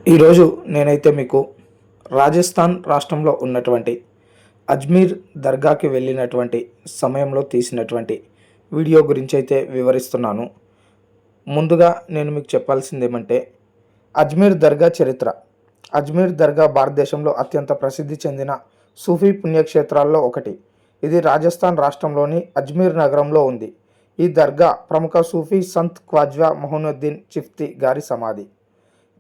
ఈరోజు నేనైతే మీకు రాజస్థాన్ రాష్ట్రంలో ఉన్నటువంటి అజ్మీర్ దర్గాకి వెళ్ళినటువంటి సమయంలో తీసినటువంటి వీడియో గురించి అయితే వివరిస్తున్నాను. ముందుగా నేను మీకు చెప్పాల్సింది ఏమంటే అజ్మీర్ దర్గా చరిత్ర. అజ్మీర్ దర్గా భారతదేశంలో అత్యంత ప్రసిద్ధి చెందిన సూఫీ పుణ్యక్షేత్రాల్లో ఒకటి. ఇది రాజస్థాన్ రాష్ట్రంలోని అజ్మీర్ నగరంలో ఉంది. ఈ దర్గా ప్రముఖ సూఫీ సంత్ ఖ్వాజా మొహినుద్దీన్ చిఫ్తీ గారి సమాధి.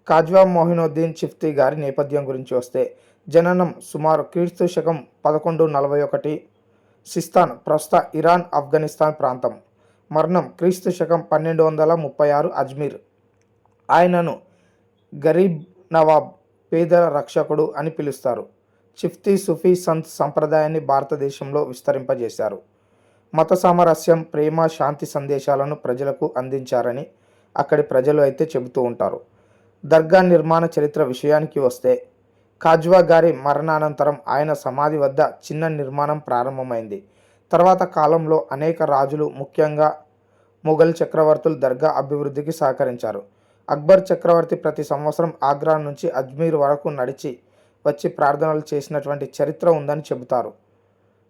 ఖాజ్వా మొహినుద్దీన్ చిఫ్తీ గారి నేపథ్యం గురించి వస్తే, జననం సుమారు క్రీస్తు శకం 1141 సిస్తాన్, ప్రస్తుత ఇరాన్ ఆఫ్ఘనిస్తాన్ ప్రాంతం. మరణం క్రీస్తు శకం 1236 అజ్మీర్. ఆయనను గరీబ్ నవాబ్, పేదల రక్షకుడు అని పిలుస్తారు. చిఫ్తీ సూఫీ సంత్ సంప్రదాయాన్ని భారతదేశంలో విస్తరింపజేశారు. మత సామరస్యం, ప్రేమ, శాంతి సందేశాలను ప్రజలకు అందించారని అక్కడి ప్రజలు అయితే చెబుతూ ఉంటారు. దర్గా నిర్మాణ చరిత్ర విషయానికి వస్తే, ఖాజ్వా గారి మరణానంతరం ఆయన సమాధి వద్ద చిన్న నిర్మాణం ప్రారంభమైంది. తర్వాత కాలంలో అనేక రాజులు, ముఖ్యంగా మొఘల్ చక్రవర్తులు దర్గా అభివృద్ధికి సహకరించారు. అక్బర్ చక్రవర్తి ప్రతి సంవత్సరం ఆగ్రా నుంచి అజ్మీర్ వరకు నడిచి వచ్చి ప్రార్థనలు చేసినటువంటి చరిత్ర ఉందని చెబుతారు.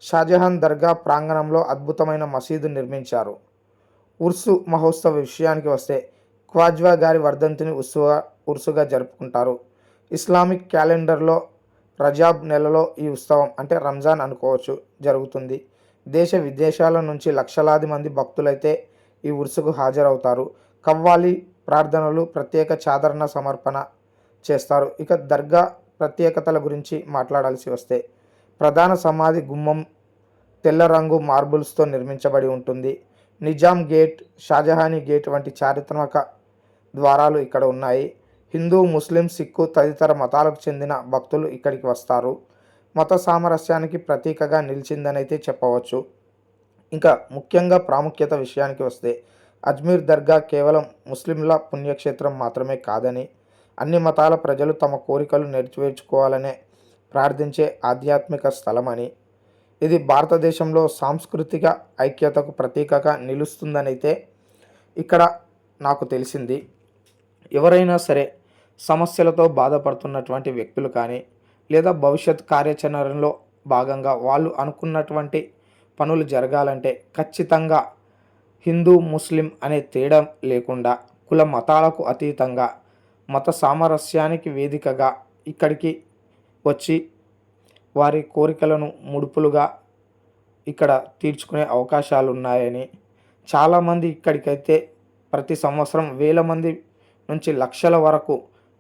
షాజహాన్ దర్గా ప్రాంగణంలో అద్భుతమైన మసీదు నిర్మించారు. ఉర్సు మహోత్సవ విషయానికి వస్తే, ఖ్వాజ్వా గారి వర్ధంతిని ఉర్సుగా జరుపుకుంటారు. ఇస్లామిక్ క్యాలెండర్లో రజాబ్ నెలలో ఈ ఉత్సవం, అంటే రంజాన్ అనుకోవచ్చు, జరుగుతుంది. దేశ విదేశాల నుంచి లక్షలాది మంది భక్తులైతే ఈ ఉర్సుకు హాజరవుతారు. కవ్వాలి ప్రార్థనలు, ప్రత్యేక చాదరణ సమర్పణ చేస్తారు. ఇక దర్గా ప్రత్యేకతల గురించి మాట్లాడాల్సి వస్తే, ప్రధాన సమాధి గుమ్మం తెల్ల రంగు మార్బుల్స్తో నిర్మించబడి ఉంటుంది. నిజాం గేట్, షాజహానీ గేట్ వంటి చారిత్రక ద్వారాలు ఇక్కడ ఉన్నాయి. హిందూ, ముస్లిం, సిక్కు తదితర మతాలకు చెందిన భక్తులు ఇక్కడికి వస్తారు. మత సామరస్యానికి ప్రతీకగా నిలిచిందనైతే చెప్పవచ్చు. ఇంకా ముఖ్యంగా ప్రాముఖ్యత విషయానికి వస్తే, అజ్మీర్ దర్గా కేవలం ముస్లింల పుణ్యక్షేత్రం మాత్రమే కాదని, అన్ని మతాల ప్రజలు తమ కోరికలు నెరవేర్చుకోవాలనే ప్రార్థించే ఆధ్యాత్మిక స్థలమని, ఇది భారతదేశంలో సాంస్కృతిక ఐక్యతకు ప్రతీకగా నిలుస్తుందనైతే ఇక్కడ నాకు తెలిసింది. ఎవరైనా సరే సమస్యలతో బాధపడుతున్నటువంటి వ్యక్తులు కానీ, లేదా భవిష్యత్ కార్యాచరణలో భాగంగా వాళ్ళు అనుకున్నటువంటి పనులు జరగాలంటే ఖచ్చితంగా హిందూ, ముస్లిం అనే తేడా లేకుండా, కుల మతాలకు అతీతంగా మత సామరస్యానికి వేదికగా ఇక్కడికి వచ్చి వారి కోరికలను ముడుపులుగా ఇక్కడ తీర్చుకునే అవకాశాలు ఉన్నాయని, చాలామంది ఇక్కడికైతే ప్రతి సంవత్సరం వేల మంది నుంచి లక్షల వరకు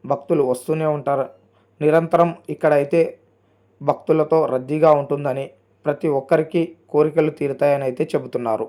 భక్తులు వస్తూనే ఉంటారు. నిరంతరం ఇక్కడైతే భక్తులతో రద్దీగా ఉంటుందని, ప్రతి ఒక్కరికి కోరికలు తీరుతాయని అయితే చెబుతున్నారు.